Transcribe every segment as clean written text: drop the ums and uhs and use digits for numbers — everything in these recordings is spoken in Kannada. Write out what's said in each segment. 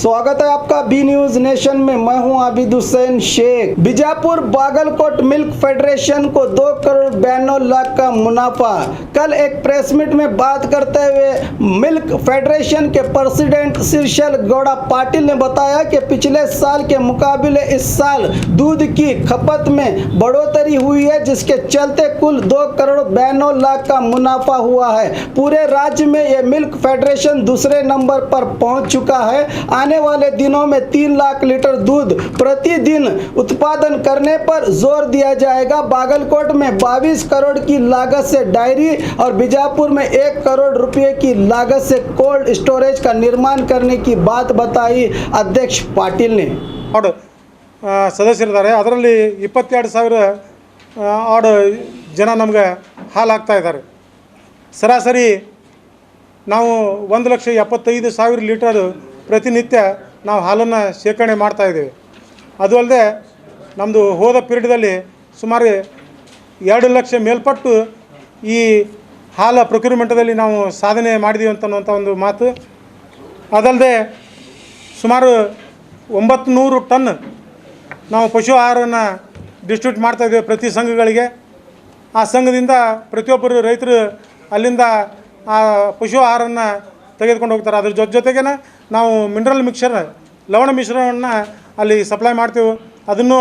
स्वागत है आपका बी न्यूज नेशन में। मैं हूं आबिद हुसैन शेख। बीजापुर बागलकोट मिल्क फेडरेशन को 2 करोड़ 92 लाख का मुनाफा। कल एक प्रेस मीट में बात करते हुए मिल्क फेडरेशन के प्रेसिडेंट शीर्षल गौड़ा पाटिल ने बताया कि पिछले साल के मुकाबले इस साल दूध की खपत में बढ़ोतरी हुई है, जिसके चलते कुल 2 करोड़ 92 लाख का मुनाफा हुआ है। पूरे राज्य में ये मिल्क फेडरेशन दूसरे नंबर पर पहुंच चुका है। आने वाले दिनों में 3 लाख लीटर दूध प्रतिदिन उत्पादन करने पर जोर दिया जाएगा। बागलकोट में 22 करोड़ की लागत से डायरी और बीजापुर में 1 करोड़ रुपए की लागत से कोल्ड स्टोरेज का निर्माण करने की बात बताई अध्यक्ष पाटिल ने। ಸದಸ್ಯರಿದ್ದಾರೆ, ಅದರಲ್ಲಿ 22,000 ಆಡ್ ಜನ ನಮಗೆ ಹಾಲು ಹಾಕ್ತಾ ಇದ್ದಾರೆ. ಸರಾಸರಿ ನಾವು 1,75,000 ಲೀಟರ್ ಪ್ರತಿನಿತ್ಯ ನಾವು ಹಾಲನ್ನು ಶೇಖರಣೆ ಮಾಡ್ತಾ ಇದ್ದೇವೆ. ಅದು ಅಲ್ಲದೆ ನಮ್ಮದು ಹೋದ ಪೀರಿಯಡ್ದಲ್ಲಿ ಸುಮಾರು 2 ಲಕ್ಷ ಮೇಲ್ಪಟ್ಟು ಈ ಹಾಲ ಪ್ರೊಕ್ಯೂರ್ಮೆಂಟದಲ್ಲಿ ನಾವು ಸಾಧನೆ ಮಾಡಿದ್ದೀವಿ ಅಂತನ್ನುವಂಥ ಒಂದು ಮಾತು. ಅದಲ್ಲದೆ ಸುಮಾರು 900 ಟನ್ ನಾವು ಪಶು ಆಹಾರವನ್ನು ಡಿಸ್ಟ್ರಿಬ್ಯೂಟ್ ಮಾಡ್ತಾಯಿದ್ದೇವೆ ಪ್ರತಿ ಸಂಘಗಳಿಗೆ. ಆ ಸಂಘದಿಂದ ಪ್ರತಿಯೊಬ್ಬರು ರೈತರು ಅಲ್ಲಿಂದ ಆ ಪಶು ಆಹಾರವನ್ನು ತೆಗೆದುಕೊಂಡು ಹೋಗ್ತಾರೆ. ಅದ್ರ ಜೊತೆಗೇ ನಾವು ಮಿನರಲ್ ಮಿಕ್ಸರ್ ಲವಣ ಮಿಶ್ರಣವನ್ನು ಅಲ್ಲಿ ಸಪ್ಲೈ ಮಾಡ್ತೀವಿ. ಅದನ್ನು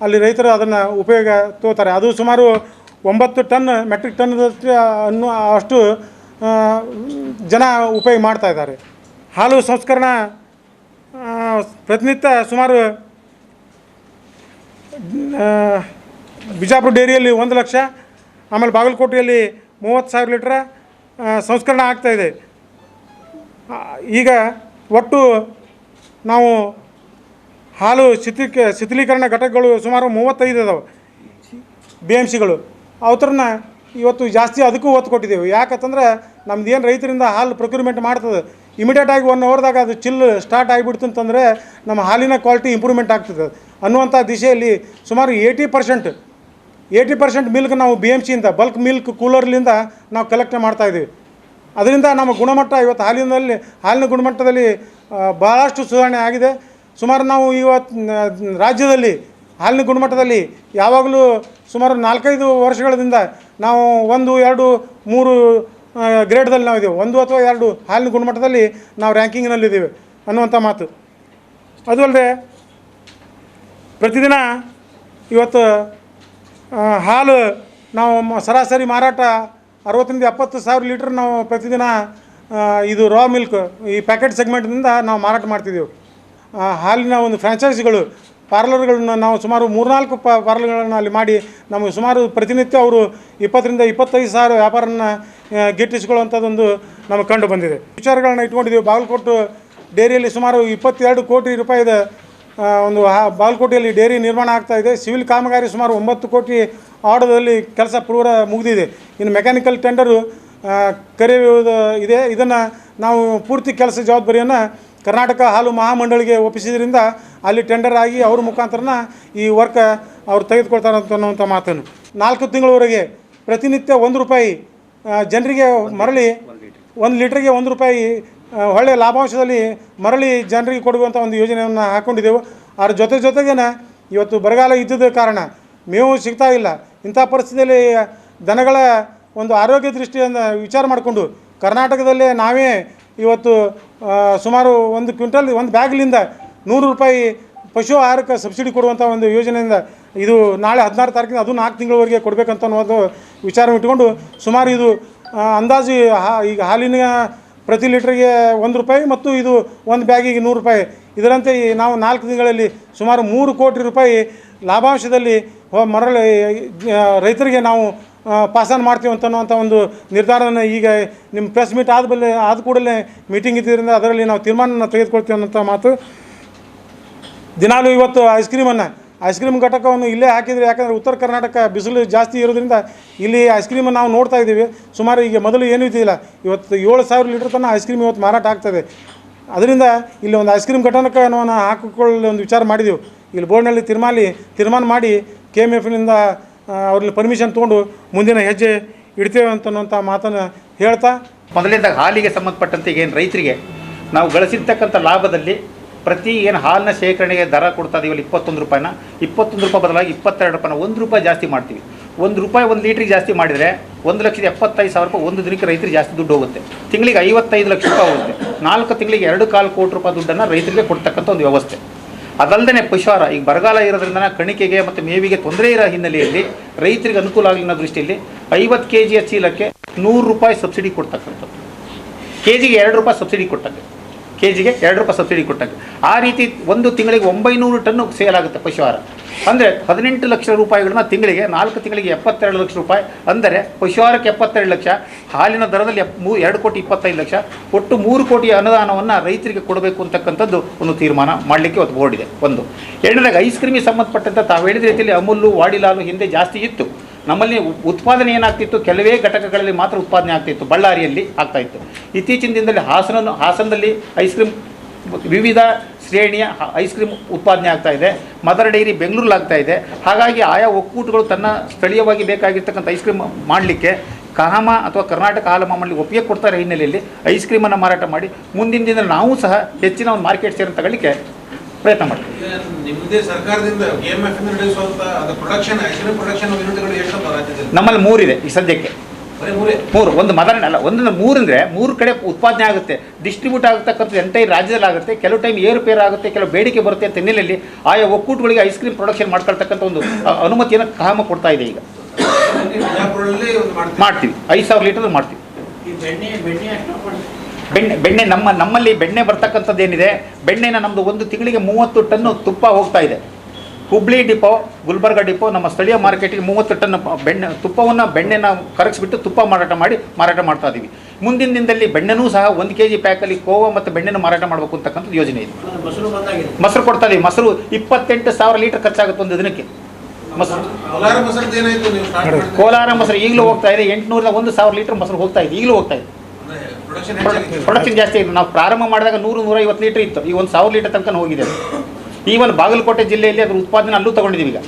ಅಲ್ಲಿ ರೈತರು ಅದನ್ನು ಉಪಯೋಗ ತಗೋತಾರೆ. ಅದು ಸುಮಾರು 9 ಟನ್ ಮೆಟ್ರಿಕ್ ಟನ್ ಅಷ್ಟು ಜನ ಉಪಯೋಗ ಮಾಡ್ತಾಯಿದ್ದಾರೆ. ಹಾಲು ಸಂಸ್ಕರಣಾ ಪ್ರತಿನಿತ್ಯ ಸುಮಾರು ಬಿಜಾಪುರ ಡೇರಿಯಲ್ಲಿ 1 ಲಕ್ಷ, ಆಮೇಲೆ ಬಾಗಲಕೋಟೆಯಲ್ಲಿ 30,000 ಲೀಟ್ರ್ ಸಂಸ್ಕರಣೆ ಆಗ್ತಾಯಿದೆ. ಈಗ ಒಟ್ಟು ನಾವು ಹಾಲು ಶಿಥಿಲೀಕರಣ ಘಟಕಗಳು ಸುಮಾರು 35 ಇದಾವೆ BMCಗಳು. ಅವತ್ರನ್ನ ಇವತ್ತು ಜಾಸ್ತಿ ಅದಕ್ಕೂ ಒತ್ತು ಕೊಟ್ಟಿದ್ದೇವೆ. ಯಾಕಂತಂದ್ರೆ ನಮ್ದು ಏನು ರೈತರಿಂದ ಹಾಲು ಪ್ರೊಕ್ಯೂರ್ಮೆಂಟ್ ಮಾಡ್ತದೆ, ಇಮಿಡಿಯೇಟಾಗಿ 1 ಅವರ್ದಾಗ ಅದು ಚಿಲ್ ಸ್ಟಾರ್ಟ್ ಆಗಿಬಿಡ್ತು ಅಂತಂದರೆ ನಮ್ಮ ಹಾಲಿನ ಕ್ವಾಲಿಟಿ ಇಂಪ್ರೂವ್ಮೆಂಟ್ ಆಗ್ತದೆ ಅನ್ನುವಂಥ ದಿಶೆಯಲ್ಲಿ ಸುಮಾರು 80% ಮಿಲ್ಕ್ ನಾವು BMCಯಿಂದ ಬಲ್ಕ್ ಮಿಲ್ಕ್ ಕೂಲರ್ಲಿಂದ ನಾವು ಕಲೆಕ್ಟ್ ಮಾಡ್ತಾಯಿದ್ದೀವಿ. ಅದರಿಂದ ನಮ್ಮ ಗುಣಮಟ್ಟ ಇವತ್ತು ಹಾಲಿನ ಗುಣಮಟ್ಟದಲ್ಲಿ ಭಾಳಷ್ಟು ಸುಧಾರಣೆ ಆಗಿದೆ. ಸುಮಾರು ನಾವು ಇವತ್ತು ರಾಜ್ಯದಲ್ಲಿ ಹಾಲಿನ ಗುಣಮಟ್ಟದಲ್ಲಿ ಯಾವಾಗಲೂ ಸುಮಾರು 4-5 ವರ್ಷಗಳಿಂದ ನಾವು 1, 2, 3 ಗ್ರೇಡ್ದಲ್ಲಿ ನಾವು ಇದ್ದೇವೆ. 1 ಅಥವಾ 2 ಹಾಲಿನ ಗುಣಮಟ್ಟದಲ್ಲಿ ನಾವು ರ್ಯಾಂಕಿಂಗ್ನಲ್ಲಿದ್ದೇವೆ ಅನ್ನುವಂಥ ಮಾತು. ಅದು ಅಲ್ಲದೆ ಪ್ರತಿದಿನ ಇವತ್ತು ಹಾಲು ನಾವು ಸರಾಸರಿ ಮಾರಾಟ 60,000-70,000 ಲೀಟ್ರ್ ನಾವು ಪ್ರತಿದಿನ ಇದು ರಾ ಮಿಲ್ಕ್ ಈ ಪ್ಯಾಕೆಟ್ ಸೆಗ್ಮೆಂಟ್ನಿಂದ ನಾವು ಮಾರಾಟ ಮಾಡ್ತಿದ್ದೇವೆ. ಹಾಲಿನ ಒಂದು ಫ್ರಾಂಚೈಸಿಗಳು ಪಾರ್ಲರ್ಗಳನ್ನ ನಾವು ಸುಮಾರು 3-4 ಪಾರ್ಲರ್ಗಳನ್ನು ಅಲ್ಲಿ ಮಾಡಿ ನಮಗೆ ಸುಮಾರು ಪ್ರತಿನಿತ್ಯ ಅವರು 20,000-25,000 ವ್ಯಾಪಾರನ ಗಿಟ್ಟಿಸ್ಕೊಳ್ಳುವಂಥದ್ದೊಂದು ನಮಗೆ ಕಂಡು ಬಂದಿದೆ. ವಿಚಾರಗಳನ್ನ ಇಟ್ಕೊಂಡಿದ್ದೀವಿ. ಬಾಗಲಕೋಟೆ ಡೇರಿಯಲ್ಲಿ ಸುಮಾರು 22 ಕೋಟಿ ರೂಪಾಯಿದ ಒಂದು ಬಾಗಲಕೋಟೆಯಲ್ಲಿ ಡೇರಿ ನಿರ್ಮಾಣ ಆಗ್ತಾಯಿದೆ. ಸಿವಿಲ್ ಕಾಮಗಾರಿ ಸುಮಾರು 9 ಕೋಟಿ ಆರ್ಡರ್ದಲ್ಲಿ ಕೆಲಸ ಪೂರ ಮುಗಿದಿದೆ. ಇನ್ನು ಮೆಕ್ಯಾನಿಕಲ್ ಟೆಂಡರು ಕರೆಯುವುದು ಇದೆ. ಇದನ್ನು ನಾವು ಪೂರ್ತಿ ಕೆಲಸ ಜವಾಬ್ದಾರಿಯನ್ನು ಕರ್ನಾಟಕ ಹಾಲು ಮಹಾಮಂಡಳಿಗೆ ಒಪ್ಪಿಸಿದ್ರಿಂದ ಅಲ್ಲಿ ಟೆಂಡರ್ ಆಗಿ ಅವ್ರ ಮುಖಾಂತರನ ಈ ವರ್ಕ್ ಅವ್ರು ತೆಗೆದುಕೊಳ್ತಾರೆ ಅನ್ನುವಂಥ ಮಾತನ್ನು. 4 ತಿಂಗಳವರೆಗೆ ಪ್ರತಿನಿತ್ಯ 1 ರೂಪಾಯಿ ಜನರಿಗೆ ಮರಳಿ 1 ಲೀಟ್ರಿಗೆ 1 ರೂಪಾಯಿ ಒಳ್ಳೆಯ ಲಾಭಾಂಶದಲ್ಲಿ ಮರಳಿ ಜನರಿಗೆ ಕೊಡುವಂಥ ಒಂದು ಯೋಜನೆಯನ್ನು ಹಾಕ್ಕೊಂಡಿದ್ದೆವು. ಅದ್ರ ಜೊತೆಗೇ ಇವತ್ತು ಬರಗಾಲ ಇದ್ದಿದ್ದ ಕಾರಣ ಮೇವು ಸಿಗ್ತಾ ಇಲ್ಲ. ಇಂಥ ಪರಿಸ್ಥಿತಿಯಲ್ಲಿ ದನಗಳ ಒಂದು ಆರೋಗ್ಯ ದೃಷ್ಟಿಯಿಂದ ವಿಚಾರ ಮಾಡಿಕೊಂಡು ಕರ್ನಾಟಕದಲ್ಲೇ ನಾವೇ ಇವತ್ತು ಸುಮಾರು 1 ಕ್ವಿಂಟಲ್ 1 ಬ್ಯಾಗ್ಲಿಂದ 100 ರೂಪಾಯಿ ಪಶು ಆಹಾರಕ್ಕೆ ಸಬ್ಸಿಡಿ ಕೊಡುವಂಥ ಒಂದು ಯೋಜನೆಯಿಂದ ಇದು ನಾಳೆ 16 ತಾರೀಕಿನ ಅದು 4 ತಿಂಗಳವರೆಗೆ ಕೊಡಬೇಕಂತ ಅನ್ನೋದು ವಿಚಾರ ಇಟ್ಕೊಂಡು ಸುಮಾರು ಇದು ಅಂದಾಜು ಈಗ ಹಾಲಿನ ಪ್ರತಿ ಲೀಟ್ರಿಗೆ 1 ರೂಪಾಯಿ ಮತ್ತು ಇದು 1 ಬ್ಯಾಗಿಗೆ 100 ರೂಪಾಯಿ ಇದರಂತೆ ನಾವು 4 ತಿಂಗಳಲ್ಲಿ ಸುಮಾರು 3 ಕೋಟಿ ರೂಪಾಯಿ ಲಾಭಾಂಶದಲ್ಲಿ ಮರಳಿ ರೈತರಿಗೆ ನಾವು ಪಾಸಾನ್ ಮಾಡ್ತೀವಿ ಅಂತನ್ನುವಂಥ ಒಂದು ನಿರ್ಧಾರನ ಈಗ ನಿಮ್ಮ ಪ್ರೆಸ್ ಮೀಟ್ ಆದ ಕೂಡಲೇ ಮೀಟಿಂಗ್ ಇದ್ದಿದ್ದರಿಂದ ಅದರಲ್ಲಿ ನಾವು ತೀರ್ಮಾನ ತೆಗೆದುಕೊಳ್ತೀವಿ ಅನ್ನೋಂಥ ಮಾತು. ದಿನಾಲೂ ಇವತ್ತು ಐಸ್ ಕ್ರೀಮ್ ಘಟಕವನ್ನು ಇಲ್ಲೇ ಹಾಕಿದರೆ, ಯಾಕಂದರೆ ಉತ್ತರ ಕರ್ನಾಟಕ ಬಿಸಿಲು ಜಾಸ್ತಿ ಇರೋದ್ರಿಂದ ಇಲ್ಲಿ ಐಸ್ ಕ್ರೀಮ್ ನಾವು ನೋಡ್ತಾ ಇದ್ದೀವಿ. ಸುಮಾರು ಈಗ ಮೊದಲು ಏನೂ ಇದ್ದಿಲ್ಲ, ಇವತ್ತು 7,000 ಲೀಟ್ರ್ ತನಕ ಐಸ್ ಕ್ರೀಮ್ ಇವತ್ತು ಮಾರಾಟ ಆಗ್ತದೆ. ಅದರಿಂದ ಇಲ್ಲಿ ಒಂದು ಐಸ್ ಕ್ರೀಮ್ ಘಟಕವನ್ನು ಹಾಕಿಕೊಳ್ಳಲು ಒಂದು ವಿಚಾರ ಮಾಡಿದೆವು. ಇಲ್ಲಿ ಬೋರ್ಡ್ನಲ್ಲಿ ತೀರ್ಮಾನ ಮಾಡಿ KMFನಿಂದ ಅವ್ರಲ್ಲಿ ಪರ್ಮಿಷನ್ ತೊಗೊಂಡು ಮುಂದಿನ ಹೆಜ್ಜೆ ಇಡ್ತೇವೆ ಅಂತನ್ನುವಂಥ ಮಾತನ್ನು ಹೇಳ್ತಾ, ಮೊದಲಿಂದ ಹಾಲಿಗೆ ಸಂಬಂಧಪಟ್ಟಂತೆ ಏನು ರೈತರಿಗೆ ನಾವು ಗಳಿಸಿರ್ತಕ್ಕಂಥ ಲಾಭದಲ್ಲಿ ಪ್ರತಿ ಏನು ಹಾಲಿನ ಶೇಖರಣೆಗೆ ದರ ಕೊಡ್ತಾ ಇದೀವಲ್ಲ 21 ರೂಪಾಯಿನ 21 ರೂಪಾಯಿ ಬದಲಾಗಿ 22 ರೂಪಾಯಿನ 1 ರೂಪಾಯಿ ಜಾಸ್ತಿ ಮಾಡ್ತೀವಿ. 1 ರೂಪಾಯಿ 1 ಲೀಟ್ರಿಗೆ ಜಾಸ್ತಿ ಮಾಡಿದರೆ 1,75,000 ರೂಪಾಯಿ ಒಂದು ದಿನಕ್ಕೆ ರೈತರಿಗೆ ಜಾಸ್ತಿ ದುಡ್ಡು ಹೋಗುತ್ತೆ. ತಿಂಗಳಿಗೆ 55 ಲಕ್ಷ ರೂಪಾಯಿ ಹೋಗುತ್ತೆ. 4 ತಿಂಗಳಿಗೆ 2.25 ಕೋಟಿ ರೂಪಾಯಿ ದುಡ್ಡನ್ನು ರೈತರಿಗೆ ಕೊಡ್ತಕ್ಕಂಥ ಒಂದು ವ್ಯವಸ್ಥೆ. ಅದಲ್ಲದೆ ಪಶುಹಾರ ಈಗ ಬರಗಾಲ ಇರೋದ್ರಿಂದ ಕಣಿಕೆಗೆ ಮತ್ತು ಮೇವಿಗೆ ತೊಂದರೆ ಇರೋ ಹಿನ್ನೆಲೆಯಲ್ಲಿ ರೈತರಿಗೆ ಅನುಕೂಲ ಆಗಲಿ ಅನ್ನೋ ದೃಷ್ಟಿಯಲ್ಲಿ 50 kg ಚೀಲಕ್ಕೆ 100 ರೂಪಾಯಿ ಸಬ್ಸಿಡಿ ಕೊಡ್ತಕ್ಕಂಥದ್ದು. ಕೆಜಿಗೆ 2 ರೂಪಾಯಿ ಸಬ್ಸಿಡಿ ಕೊಟ್ಟಂಗೆ, ಕೆಜಿಗೆ 2 ರೂಪಾಯಿ ಸಬ್ಸಿಡಿ ಕೊಟ್ಟಂಗೆ. ಆ ರೀತಿ ಒಂದು ತಿಂಗಳಿಗೆ 900 ಟನ್ನು ಸೇಲ್ ಆಗುತ್ತೆ ಪಶುಹಾರ. ಅಂದರೆ 18 ಲಕ್ಷ ರೂಪಾಯಿಗಳನ್ನ ತಿಂಗಳಿಗೆ 4 ತಿಂಗಳಿಗೆ 72 ಲಕ್ಷ ರೂಪಾಯಿ. ಅಂದರೆ ಪಶುಹಾರಕ್ಕೆ 72 ಲಕ್ಷ, ಹಾಲಿನ ದರದಲ್ಲಿ 2,25,00,000 ಲಕ್ಷ, ಒಟ್ಟು 3 ಕೋಟಿ ಅನುದಾನವನ್ನು ರೈತರಿಗೆ ಕೊಡಬೇಕು ಅಂತಕ್ಕಂಥದ್ದು ಒಂದು ತೀರ್ಮಾನ ಮಾಡಲಿಕ್ಕೆ ಇವತ್ತು ಬೋರ್ಡ್ ಇದೆ. ಒಂದು ಎರಡನೇದಾಗಿ ಐಸ್ ಕ್ರೀಮಿಗೆ ಸಂಬಂಧಪಟ್ಟಂತೆ ತಾವು ಹೇಳಿದ ರೀತಿಯಲ್ಲಿ ಅಮೂಲು, ವಾಡಿಲಾಲು ಹಿಂದೆ ಜಾಸ್ತಿ ಇತ್ತು. ನಮ್ಮಲ್ಲಿ ಉತ್ಪಾದನೆ ಏನಾಗ್ತಿತ್ತು, ಕೆಲವೇ ಘಟಕಗಳಲ್ಲಿ ಮಾತ್ರ ಉತ್ಪಾದನೆ ಆಗ್ತಿತ್ತು. ಬಳ್ಳಾರಿಯಲ್ಲಿ ಆಗ್ತಾಯಿತ್ತು. ಇತ್ತೀಚಿನ ದಿನದಲ್ಲಿ ಹಾಸನದಲ್ಲಿ ಐಸ್ ಕ್ರೀಮ್ ವಿವಿಧ ಶ್ರೇಣಿಯ ಐಸ್ ಕ್ರೀಮ್ ಉತ್ಪಾದನೆ ಆಗ್ತಾ ಇದೆ. ಮದರ್ ಡೈರಿ ಬೆಂಗಳೂರಲ್ಲಿ ಆಗ್ತಾ ಇದೆ. ಹಾಗಾಗಿ ಆಯಾ ಒಕ್ಕೂಟಗಳು ತನ್ನ ಸ್ಥಳೀಯವಾಗಿ ಬೇಕಾಗಿರ್ತಕ್ಕಂಥ ಐಸ್ ಕ್ರೀಮ್ ಮಾಡಲಿಕ್ಕೆ ಕಹಾಮ ಅಥವಾ ಕರ್ನಾಟಕ ಹಾಲು ಮಂಡಳಿ ಒಪ್ಪಿಗೆ ಕೊಡ್ತಾರೆ ಹಿನ್ನೆಲೆಯಲ್ಲಿ ಐಸ್ ಕ್ರೀಮನ್ನು ಮಾರಾಟ ಮಾಡಿ ಮುಂದಿನ ದಿನದಲ್ಲಿ ನಾವು ಸಹ ಹೆಚ್ಚಿನ ಒಂದು ಮಾರ್ಕೆಟ್ ಶೇರ್ ತಗೊಳ್ಳಿಕ್ಕೆ ಪ್ರಯತ್ನ ಮಾಡ್ತೀವಿ. ನಿಮ್ಮದೇ ಸರ್ಕಾರದಿಂದ KMF ನಡೆಸುವಂತ ಪ್ರೊಡಕ್ಷನ್ ಐಸ್ ಕ್ರೀಮ್ ಪ್ರೊಡಕ್ಷನ್ ಯೂನಿಟ್ಗಳು ಎಷ್ಟು ರಾಜ್ಯದಲ್ಲಿ? ನಮ್ಮಲ್ಲಿ 3 ಇದೆ ಈ ಸದ್ಯಕ್ಕೆ. 3 ಒಂದು ಮದರ್ ಅಲ್ಲ, ಒಂದು 3 ಅಂದರೆ 3 ಕಡೆ ಉತ್ಪಾದನೆ ಆಗುತ್ತೆ, ಡಿಸ್ಟ್ರಿಬ್ಯೂಟ್ ಆಗತಕ್ಕಂಥದ್ದು ಎಂಟೈರ್ ರಾಜ್ಯದಲ್ಲಿ ಆಗುತ್ತೆ. ಕೆಲವು ಟೈಮ್ ಏರುಪೇರು ಆಗುತ್ತೆ, ಕೆಲವು ಬೇಡಿಕೆ ಬರುತ್ತೆ ಅಂತ ಹಿನ್ನೆಲೆಯಲ್ಲಿ ಆಯಾ ಒಕ್ಕೂಟಗಳಿಗೆ ಐಸ್ ಕ್ರೀಮ್ ಪ್ರೊಡಕ್ಷನ್ ಮಾಡ್ಕೊಳ್ತಕ್ಕಂಥ ಒಂದು ಅನುಮತಿಯನ್ನು ಕಹಾಮ ಕೊಡ್ತಾ ಇದೆ. ಈಗ ಮಾಡ್ತೀವಿ, 5,000 ಲೀಟರ್ ಮಾಡ್ತೀವಿ. ಬೆಣ್ಣೆ ನಮ್ಮಲ್ಲಿ ಬೆಣ್ಣೆ ಬರ್ತಕ್ಕಂಥದ್ದು ಏನಿದೆ, ಬೆಣ್ಣೆನ ನಮ್ಮದು ಒಂದು ತಿಂಗಳಿಗೆ 30 ಟನ್ನು ತುಪ್ಪ ಹೋಗ್ತಾ ಇದೆ. ಹುಬ್ಳಿ ಡಿಪೋ, ಗುಲ್ಬರ್ಗ ಡಿಪೋ, ನಮ್ಮ ಸ್ಥಳೀಯ ಮಾರ್ಕೆಟಿಗೆ 30 ಟನ್ ಬೆಣ್ಣೆನ ಕರಗಿಸ್ಬಿಟ್ಟು ತುಪ್ಪ ಮಾರಾಟ ಮಾಡ್ತಾ ಇದ್ದೀವಿ. ಮುಂದಿನ ದಿನದಲ್ಲಿ ಬೆಣ್ಣೆನೂ ಸಹ 1 kg ಪ್ಯಾಕಲ್ಲಿ ಕೋವಾ ಮತ್ತು ಬೆಣ್ಣೆನ ಮಾರಾಟ ಮಾಡಬೇಕು ಅಂತಕ್ಕಂಥದ್ದು ಯೋಜನೆ ಇದೆ. ಮೊಸರು ಕೊಡ್ತಾ ಇದ್ದೀವಿ. ಮೊಸರು 28,000 ಲೀಟರ್ ಖರ್ಚಾಗುತ್ತೆ ಒಂದು ದಿನಕ್ಕೆ. ಕೋಲಾರ ಮೊಸರು ಈಗಲೂ ಹೋಗ್ತಾ ಇದೆ. 800ರಿಂದ 1,000 ಲೀಟರ್ ಮೊಸರು ಹೋಗ್ತಾ ಇದೆ, ಈಗಲೂ ಹೋಗ್ತಾ ಇದೆ. ಪ್ರೊಡಕ್ಷನ್ ಜಾಸ್ತಿ ಇದೆ. ನಾವು ಪ್ರಾರಂಭ ಮಾಡಿದಾಗ 100-150 ಲೀಟರ್ ಇತ್ತು, ಈಗ 1,000 ಲೀಟರ್ ತನಕ ಹೋಗಿದೆ. ಈವನ್ ಬಾಗಲಕೋಟೆ ಜಿಲ್ಲೆಯಲ್ಲಿ ಅದ್ರ ಉತ್ಪಾದನೆ ಅಲ್ಲೂ ತಗೊಂಡಿದ್ದೀವಿ. ಈಗ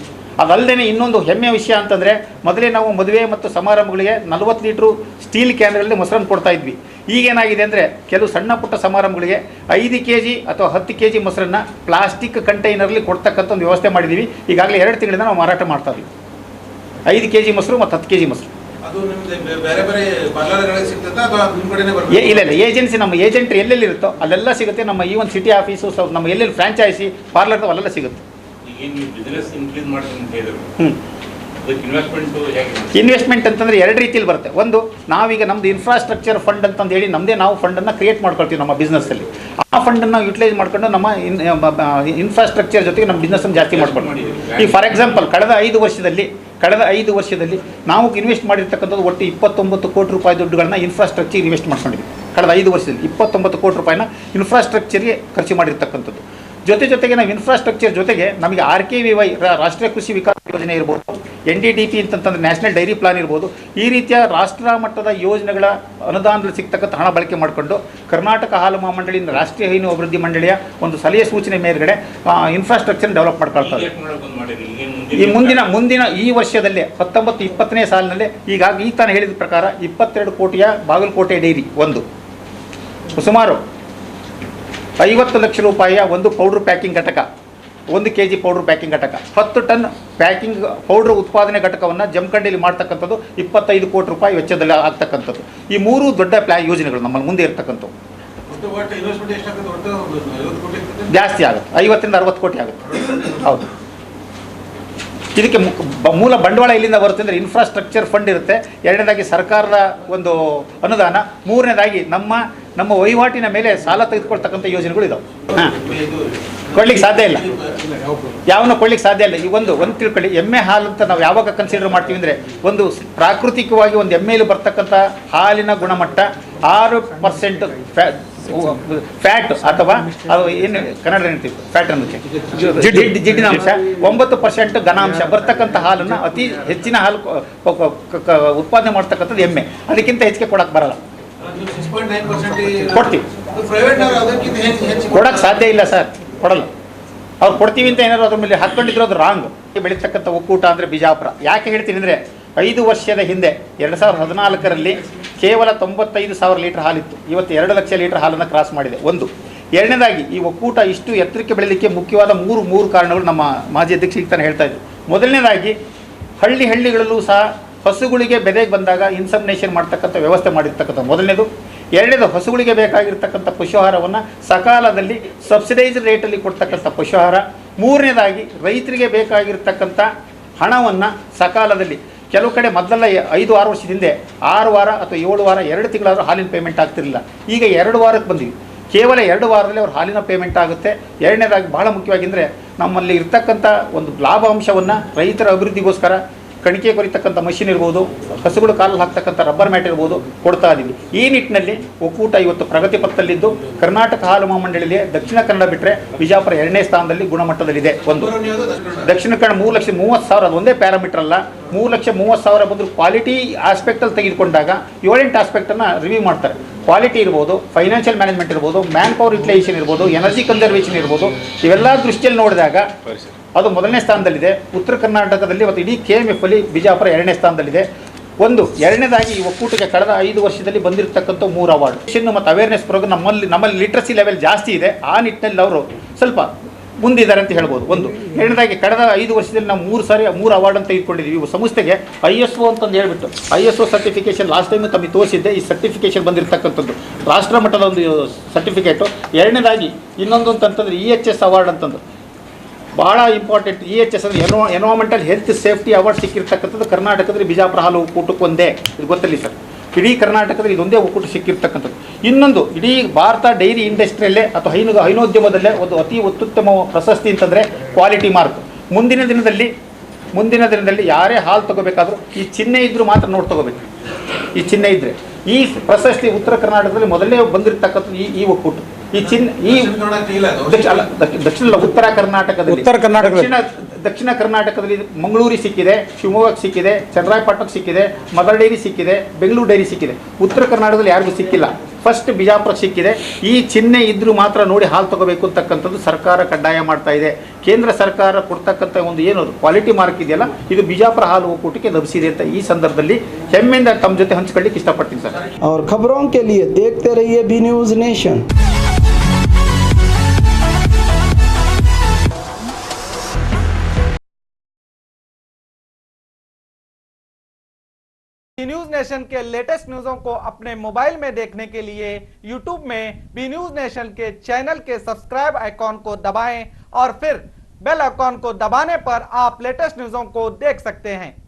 ಅದಲ್ಲದೆ ಇನ್ನೊಂದು ಹೆಮ್ಮೆಯ ವಿಷಯ ಅಂತಂದರೆ, ಮೊದಲೇ ನಾವು ಮದುವೆ ಮತ್ತು ಸಮಾರಂಭಗಳಿಗೆ 40 ಲೀಟ್ರು ಸ್ಟೀಲ್ ಕ್ಯಾನ್ಗಳಲ್ಲಿ ಮೊಸರನ್ನು ಕೊಡ್ತಾ ಇದ್ವಿ. ಈಗೇನಾಗಿದೆ ಅಂದರೆ ಕೆಲವು ಸಣ್ಣ ಪುಟ್ಟ ಸಮಾರಂಭಗಳಿಗೆ 5 kg ಅಥವಾ 10 kg ಮೊಸರನ್ನು ಪ್ಲಾಸ್ಟಿಕ್ ಕಂಟೈನರ್ಲಿ ಕೊಡ್ತಕ್ಕಂಥ ಒಂದು ವ್ಯವಸ್ಥೆ ಮಾಡಿದ್ದೀವಿ. ಈಗಾಗಲೇ 2 ತಿಂಗಳಿಂದ ನಾವು ಮಾರಾಟ ಮಾಡ್ತಾ ಇದ್ದೀವಿ. 5 kg ಮೊಸರು ಮತ್ತು 10 kg ಮೊಸರು. ಇಲ್ಲ, ಏಜೆನ್ಸಿ ನಮ್ಮ ಏಜೆಂಟ್ ಎಲ್ಲೆಲ್ಲಿ ಇರುತ್ತೋ ಅಲ್ಲೆಲ್ಲ ಸಿಗುತ್ತೆ. ನಮ್ಮ ಈ ಒಂದು ಸಿಟಿ ಆಫೀಸು, ನಮ್ಮ ಎಲ್ಲೆಲ್ಲಿ ಫ್ರಾಂಚೈಸಿ ಪಾರ್ಲರ್ ಅಲ್ಲೆಲ್ಲ ಸಿಗುತ್ತೆ. ಇನ್ವೆಸ್ಟ್ಮೆಂಟ್ ಅಂತಂದರೆ 2 ರೀತಿಯಲ್ಲಿ ಬರುತ್ತೆ. ಒಂದು, ನಾವೀಗ ನಮ್ಮದು ಇನ್ಫ್ರಾಸ್ಟ್ರಕ್ಚರ್ ಫಂಡ್ ಅಂತಂದು ಹೇಳಿ ನಮ್ಮದೇ ನಾವು ಫಂಡನ್ನು ಕ್ರಿಯೇಟ್ ಮಾಡ್ಕೊಳ್ತೀವಿ ನಮ್ಮ ಬಿಸ್ನೆಸ್ಸಲ್ಲಿ. ಆ ಫಂಡನ್ನು ಯೂಟಿಲೈಸ್ ಮಾಡ್ಕೊಂಡು ನಮ್ಮ ಇನ್ಫ್ರಾಸ್ಟ್ರಕ್ಚರ್ ಜೊತೆಗೆ ನಮ್ಮ ಬಿಸ್ನೆಸ್ಸನ್ನು ಜಾಸ್ತಿ ಮಾಡ್ಕೊಂಡು, ಈಗ ಫಾರ್ ಎಕ್ಸಾಂಪಲ್ ಕಳೆದ 5 ವರ್ಷದಲ್ಲಿ ನಾವು ಇನ್ವೆಸ್ಟ್ ಮಾಡಿರ್ತಕ್ಕಂಥದ್ದು ಒಟ್ಟು 29 ಕೋಟಿ ರೂಪಾಯಿ ದುಡ್ಡುಗಳನ್ನ ಇನ್ಫ್ರಾಸ್ಟ್ರಕ್ಚರ್ ಇನ್ವೆಸ್ಟ್ ಮಾಡ್ಕೊಂಡಿದ್ವಿ. ಕಳೆದ 5 ವರ್ಷದಲ್ಲಿ 29 ಕೋಟಿ ರೂಪಾಯಿನ ಇನ್ಫ್ರಾಸ್ಟ್ರಕ್ಚರ್ಗೆ ಖರ್ಚು ಮಾಡಿರ್ತಕ್ಕಂಥದ್ದು. ಜೊತೆಗೆ ನಾವು ಇನ್ಫ್ರಾಸ್ಟ್ರಕ್ಚರ್ ಜೊತೆಗೆ ನಮಗೆ RKVY ರಾಷ್ಟ್ರೀಯ ಕೃಷಿ ವಿಕಾಸ ಯೋಜನೆ ಇರ್ಬೋದು, NDDP ಅಂತಂದರೆ ನ್ಯಾಷನಲ್ ಡೈರಿ ಪ್ಲಾನ್ ಇರ್ಬೋದು, ಈ ರೀತಿಯ ರಾಷ್ಟ್ರ ಮಟ್ಟದ ಯೋಜನೆಗಳ ಅನುದಾನದಲ್ಲಿ ಸಿಗ್ತಕ್ಕಂಥ ಹಣ ಬಳಕೆ ಮಾಡಿಕೊಂಡು ಕರ್ನಾಟಕ ಹಾಲು ಮಹಾಮಂಡಳಿಯಿಂದ ರಾಷ್ಟ್ರೀಯ ಹೈನು ಅಭಿವೃದ್ಧಿ ಮಂಡಳಿಯ ಒಂದು ಸಲಹೆ ಸೂಚನೆ ಮೇರೆಗಡೆ ಇನ್ಫ್ರಾಸ್ಟ್ರಕ್ಚರ್ ಡೆವಲಪ್ ಮಾಡ್ಕೊಳ್ತಾರೆ. ಮುಂದಿನ ಈ ವರ್ಷದಲ್ಲೇ 19-20ನೇ ಸಾಲಿನಲ್ಲೇ ಈಗ ತಾನು ಹೇಳಿದ ಪ್ರಕಾರ 22 ಕೋಟಿಯ ಬಾಗಲಕೋಟೆ ಡೈರಿ ಒಂದು ಸುಮಾರು 50 ಲಕ್ಷ ರೂಪಾಯಿಯ ಒಂದು ಪೌಡ್ರ್ ಪ್ಯಾಕಿಂಗ್ ಘಟಕ, 1 kg ಪೌಡ್ರ್ ಪ್ಯಾಕಿಂಗ್ ಘಟಕ, 10 ಟನ್ ಪ್ಯಾಕಿಂಗ್ ಪೌಡ್ರ್ ಉತ್ಪಾದನೆ ಘಟಕವನ್ನು ಜಮಖಂಡಿಯಲ್ಲಿ ಮಾಡ್ತಕ್ಕಂಥದ್ದು 25 ಕೋಟಿ ರೂಪಾಯಿ ವೆಚ್ಚದಲ್ಲಿ ಆಗ್ತಕ್ಕಂಥದ್ದು. ಈ 3 ದೊಡ್ಡ ಯೋಜನೆಗಳು ನಮ್ಮಲ್ಲಿ ಮುಂದೆ ಇರ್ತಕ್ಕಂಥವು. ಜಾಸ್ತಿ ಆಗುತ್ತೆ, 50ರಿಂದ 60 ಕೋಟಿ ಆಗುತ್ತೆ. ಹೌದು. ಇದಕ್ಕೆ ಮೂಲ ಬಂಡವಾಳ ಇಲ್ಲಿಂದ ಬರುತ್ತೆ ಅಂದರೆ ಇನ್ಫ್ರಾಸ್ಟ್ರಕ್ಚರ್ ಫಂಡ್ ಇರುತ್ತೆ. ಎರಡನೇದಾಗಿ ಸರ್ಕಾರದ ಒಂದು ಅನುದಾನ, ಮೂರನೇದಾಗಿ ನಮ್ಮ ವಹಿವಾಟಿನ ಮೇಲೆ ಸಾಲ ತೆಗೆದುಕೊಳ್ತಕ್ಕಂಥ ಯೋಜನೆಗಳು ಇದಾವೆ. ಕೊಡ್ಲಿಕ್ಕೆ ಸಾಧ್ಯ ಇಲ್ಲ, ಯಾವನ್ನೂ ಕೊಡ್ಲಿಕ್ಕೆ ಸಾಧ್ಯ ಇಲ್ಲ. ಈ ಒಂದು ತಿಳ್ಕೊಳ್ಳಿ, ಎಮ್ಮೆ ಹಾಲು ಅಂತ ನಾವು ಯಾವಾಗ ಕನ್ಸಿಡರ್ ಮಾಡ್ತೀವಿ ಅಂದರೆ, ಒಂದು ಪ್ರಾಕೃತಿಕವಾಗಿ ಒಂದು ಎಮ್ಮೆಯಲ್ಲಿ ಬರ್ತಕ್ಕಂಥ ಹಾಲಿನ ಗುಣಮಟ್ಟ 6% ಫ್ಯಾಟ್ ಅಥವಾ ಅದು ಏನು ಕನ್ನಡ ಹೇಳ್ತೀವಿ ಫ್ಯಾಟ್ ಅನ್ನೋಕ್ಕೆ ಜಿಡ್ಡಿನ ಅಂಶ, 9% ಘನಾಂಶ ಬರ್ತಕ್ಕಂಥ ಹಾಲನ್ನು ಅತಿ ಹೆಚ್ಚಿನ ಹಾಲು ಉತ್ಪಾದನೆ ಮಾಡ್ತಕ್ಕಂಥದ್ದು ಎಮ್ಮೆ. ಅದಕ್ಕಿಂತ ಹೆಚ್ಚಿಗೆ ಕೊಡಕ್ಕೆ ಬರಲ್ಲ. ಕೊಡ್ತೀವಿ, ಕೊಡಕ್ಕೆ ಸಾಧ್ಯ ಇಲ್ಲ ಸರ್, ಕೊಡಲ್ಲ. ಅವ್ರು ಕೊಡ್ತೀವಿ ಅಂತ ಏನಾದ್ರು ಅದ್ರ ಮೇಲೆ ಹಾಕ್ಕೊಂಡಿದ್ರು ಅದು ರಾಂಗ್. ಬೆಳೀತಕ್ಕಂಥ ಒಕ್ಕೂಟ ಅಂದರೆ ಬಿಜಾಪುರ. ಯಾಕೆ ಹೇಳ್ತೀನಿ ಅಂದರೆ, 5 ವರ್ಷದ ಹಿಂದೆ 2014ರಲ್ಲಿ ಕೇವಲ 95,000 ಲೀಟರ್ ಹಾಲಿತ್ತು. ಇವತ್ತು 2 ಲಕ್ಷ ಲೀಟರ್ ಹಾಲನ್ನು ಕ್ರಾಸ್ ಮಾಡಿದೆ. ಒಂದು ಎರಡನೇದಾಗಿ ಈ ಒಕ್ಕೂಟ ಇಷ್ಟು ಎತ್ತರಕ್ಕೆ ಬೆಳೀಲಿಕ್ಕೆ ಮುಖ್ಯವಾದ ಮೂರು ಕಾರಣಗಳು ನಮ್ಮ ಮಾಜಿ ಅಧ್ಯಕ್ಷ ತಾನು ಹೇಳ್ತಾ ಇದ್ರು. ಮೊದಲನೇದಾಗಿ ಹಳ್ಳಿಗಳಲ್ಲೂ ಸಹ ಹಸುಗಳಿಗೆ ಬೆದೆಗೆ ಬಂದಾಗ ಇನ್ಸಮಿನೇಷನ್ ಮಾಡ್ತಕ್ಕಂಥ ವ್ಯವಸ್ಥೆ ಮಾಡಿರ್ತಕ್ಕಂಥ ಮೊದಲನೇದು. ಎರಡನೇದು, ಹಸುಗಳಿಗೆ ಬೇಕಾಗಿರ್ತಕ್ಕಂಥ ಪಶುಹಾರವನ್ನು ಸಕಾಲದಲ್ಲಿ ಸಬ್ಸಿಡೈಸ್ಡ್ ರೇಟಲ್ಲಿ ಕೊಡ್ತಕ್ಕಂಥ ಪಶುಹಾರ. ಮೂರನೇದಾಗಿ, ರೈತರಿಗೆ ಬೇಕಾಗಿರ್ತಕ್ಕಂಥ ಹಣವನ್ನು ಸಕಾಲದಲ್ಲಿ, ಕೆಲವು ಕಡೆ ಮೊದಲೆಲ್ಲ 5-6 ವರ್ಷದ ಹಿಂದೆ 6 ವಾರ ಅಥವಾ 7 ವಾರ 2 ತಿಂಗಳಾದರೂ ಹಾಲಿನ ಪೇಮೆಂಟ್ ಆಗ್ತಿರಲಿಲ್ಲ. ಈಗ 2 ವಾರಕ್ಕೆ ಬಂದಿವಿ. ಕೇವಲ 2 ವಾರದಲ್ಲಿ ಅವ್ರ ಹಾಲಿನ ಪೇಮೆಂಟ್ ಆಗುತ್ತೆ. ಎರಡನೇದಾಗಿ ಬಹಳ ಮುಖ್ಯವಾಗಿ ಅಂದರೆ ನಮ್ಮಲ್ಲಿ ಇರ್ತಕ್ಕಂಥ ಒಂದು ಲಾಭಾಂಶವನ್ನು ರೈತರ ಅಭಿವೃದ್ಧಿಗೋಸ್ಕರ ಕಣಿಕೆ ಕೊರಿತಕ್ಕಂಥ ಮಷಿನ್ ಇರ್ಬೋದು, ಹಸುಗಳು ಕಾಲಲ್ಲಿ ಹಾಕ್ತಕ್ಕಂಥ ರಬ್ಬರ್ ಮ್ಯಾಟ್ ಇರ್ಬೋದು, ಕೊಡ್ತಾ ಇದ್ದೀವಿ. ಈ ನಿಟ್ಟಿನಲ್ಲಿ ಒಕ್ಕೂಟ ಇವತ್ತು ಪ್ರಗತಿ ಪಥದಲ್ಲಿದ್ದು ಕರ್ನಾಟಕ ಹಾಲು ಮಹಾಮಂಡಳಿಯಲ್ಲಿ ದಕ್ಷಿಣ ಕನ್ನಡ ಬಿಟ್ಟರೆ ಬಿಜಾಪುರ 2ನೇ ಸ್ಥಾನದಲ್ಲಿ ಗುಣಮಟ್ಟದಲ್ಲಿದೆ. ಒಂದು ದಕ್ಷಿಣ ಕನ್ನಡ 3,30,000, ಅದು ಒಂದೇ ಪ್ಯಾರಾಮೀಟರ್ ಅಲ್ಲ, 3,30,000 ಬಂದರೂ ಕ್ವಾಲಿಟಿ ಆಸ್ಪೆಕ್ಟಲ್ಲಿ ತೆಗೆದುಕೊಂಡಾಗ 7-8 ಆಸ್ಪೆಕ್ಟನ್ನು ರಿವ್ಯೂ ಮಾಡ್ತಾರೆ. ಕ್ವಾಲಿಟಿ ಇರ್ಬೋದು, ಫೈನಾನ್ಷಿಯಲ್ ಮ್ಯಾನೇಜ್ಮೆಂಟ್ ಇರ್ಬೋದು, ಮ್ಯಾನ್ ಪವರ್ ಯುಟಿಲೈಸೇಷನ್ ಇರ್ಬೋದು, ಎನರ್ಜಿ ಕನ್ಸರ್ವೇಷನ್ ಇರ್ಬೋದು, ಇವೆಲ್ಲ ದೃಷ್ಟಿಯಲ್ಲಿ ನೋಡಿದಾಗ ಅದು ಮೊದಲನೇ ಸ್ಥಾನದಲ್ಲಿದೆ. ಉತ್ತರ ಕರ್ನಾಟಕದಲ್ಲಿ ಮತ್ತು ಇಡೀ KMF ಅಲ್ಲಿ ಬಿಜಾಪುರ 2ನೇ ಸ್ಥಾನದಲ್ಲಿದೆ. ಒಂದು. ಎರಡನೇದಾಗಿ ಈ ಒಕ್ಕೂಟಕ್ಕೆ ಕಳೆದ 5 ವರ್ಷದಲ್ಲಿ ಬಂದಿರತಕ್ಕಂಥ 3 ಅವಾರ್ಡ್ ಮತ್ತು ಅವೇರ್ನೆಸ್ ಪ್ರೋಗ್ರಾಮ್ ನಮ್ಮಲ್ಲಿ ಲಿಟ್ರಸಿ ಲೆವೆಲ್ ಜಾಸ್ತಿ ಇದೆ. ಆ ನಿಟ್ಟಿನಲ್ಲಿ ಅವರು ಸ್ವಲ್ಪ ಮುಂದಿದ್ದಾರೆ ಅಂತ ಹೇಳ್ಬೋದು. ಒಂದು. ಎರಡನೇದಾಗಿ ಕಳೆದ 5 ವರ್ಷದಲ್ಲಿ ನಾವು 3 ಅವಾರ್ಡ್ ಅಂತ ತೆಗೆದುಕೊಂಡಿದ್ದೀವಿ. ಇವು ಸಂಸ್ಥೆಗೆ ISO ಅಂತಂದು ಹೇಳ್ಬಿಟ್ಟು ISO ಸರ್ಟಿಫಿಕೇಷನ್ ಲಾಸ್ಟ್ ಟೈಮ್ ತಮಗೆ ತೋರಿಸಿದ್ದೆ. ಈ ಸರ್ಟಿಫಿಕೇಷನ್ ಬಂದಿರತಕ್ಕಂಥದ್ದು ರಾಷ್ಟ್ರ ಮಟ್ಟದ ಒಂದು ಸರ್ಟಿಫಿಕೇಟು. ಎರಡನೇದಾಗಿ ಇನ್ನೊಂದು ಅಂತಂತಂದರೆ EHS ಅವಾರ್ಡ್ ಅಂತಂದು ಭಾಳ ಇಂಪಾರ್ಟೆಂಟ್. EHS ಅಂದರೆ ಎನ್ವೈರನ್ಮೆಂಟಲ್ ಹೆಲ್ತ್ ಸೇಫ್ಟಿ ಅವಾರ್ಡ್ ಸಿಕ್ಕಿರ್ತಕ್ಕಂಥದ್ದು ಕರ್ನಾಟಕದಲ್ಲಿ ಬಿಜಾಪುರ ಹಾಲು ಒಕ್ಕೂಟಕ್ಕೆ ಒಂದೇ. ಇದು ಗೊತ್ತಿರಲಿ ಸರ್, ಇಡೀ ಕರ್ನಾಟಕದಲ್ಲಿ ಇದೊಂದೇ ಒಕ್ಕೂಟ ಸಿಕ್ಕಿರ್ತಕ್ಕಂಥದ್ದು. ಇನ್ನೊಂದು, ಇಡೀ ಭಾರತ ಡೈರಿ ಇಂಡಸ್ಟ್ರಿಯಲ್ಲೇ ಅಥವಾ ಹೈನೋದ್ಯಮದಲ್ಲೇ ಒಂದು ಅತಿ ಅತ್ಯುತ್ತಮ ಪ್ರಶಸ್ತಿ ಅಂತಂದರೆ ಕ್ವಾಲಿಟಿ ಮಾರ್ಕ್. ಮುಂದಿನ ದಿನದಲ್ಲಿ ಯಾರೇ ಹಾಲು ತಗೋಬೇಕಾದ್ರೂ ಈ ಚಿಹ್ನೆ ಇದ್ದರೂ ಮಾತ್ರ ನೋಡಿ ತಗೋಬೇಕು. ಈ ಚಿಹ್ನೆ ಇದ್ದರೆ ಈ ಪ್ರಶಸ್ತಿ ಉತ್ತರ ಕರ್ನಾಟಕದಲ್ಲಿ ಮೊದಲೇ ಬಂದಿರತಕ್ಕಂಥದ್ದು ಈ ಒಕ್ಕೂಟ. ಈ ಚಿಹ್ನೆ ಉತ್ತರ ಕರ್ನಾಟಕದಲ್ಲಿ ದಕ್ಷಿಣ ಕರ್ನಾಟಕದಲ್ಲಿ ಮಂಗಳೂರಿಗೆ ಸಿಕ್ಕಿದೆ, ಶಿವಮೊಗ್ಗಕ್ಕೆ ಸಿಕ್ಕಿದೆ, ಚನ್ನರಾಯಪಟ್ಟಣಕ್ಕೆ ಸಿಕ್ಕಿದೆ, ಮದರ್ ಡೈರಿ ಸಿಕ್ಕಿದೆ, ಬೆಂಗಳೂರು ಡೈರಿ ಸಿಕ್ಕಿದೆ. ಉತ್ತರ ಕರ್ನಾಟಕದಲ್ಲಿ ಯಾರಿಗೂ ಸಿಕ್ಕಿಲ್ಲ. ಫಸ್ಟ್ ಬಿಜಾಪುರಕ್ಕೆ ಸಿಕ್ಕಿದೆ. ಈ ಚಿಹ್ನೆ ಇದ್ರೂ ಮಾತ್ರ ನೋಡಿ ಹಾಲು ತಗೋಬೇಕು ಅಂತಕ್ಕಂಥದ್ದು ಸರ್ಕಾರ ಕಡ್ಡಾಯ ಮಾಡ್ತಾ ಇದೆ. ಕೇಂದ್ರ ಸರ್ಕಾರ ಕೊಡ್ತಕ್ಕಂಥ ಒಂದು ಏನು ಕ್ವಾಲಿಟಿ ಮಾರ್ಕ್ ಇದೆಯಲ್ಲ, ಇದು ಬಿಜಾಪುರ ಹಾಲು ಒಕ್ಕೂಟಕ್ಕೆ ಲಭಿಸಿದೆ ಅಂತ ಈ ಸಂದರ್ಭದಲ್ಲಿ ಹೆಮ್ಮೆಯಿಂದ ತಮ್ಮ ಜೊತೆ ಹಂಚಿಕೊಳ್ಳಿಕ್ಕೆ ಇಷ್ಟಪಡ್ತೀನಿ ಸರ್. और खबरों के लिए देखते रहिए B News Nation. News Nation के लेटेस्ट न्यूज़ों को अपने मोबाइल में देखने के लिए यूट्यूब में बी न्यूज नेशन के चैनल के सब्सक्राइब आइकॉन को दबाएं और फिर बेल आइकॉन को दबाने पर आप लेटेस्ट न्यूज़ों को देख सकते हैं।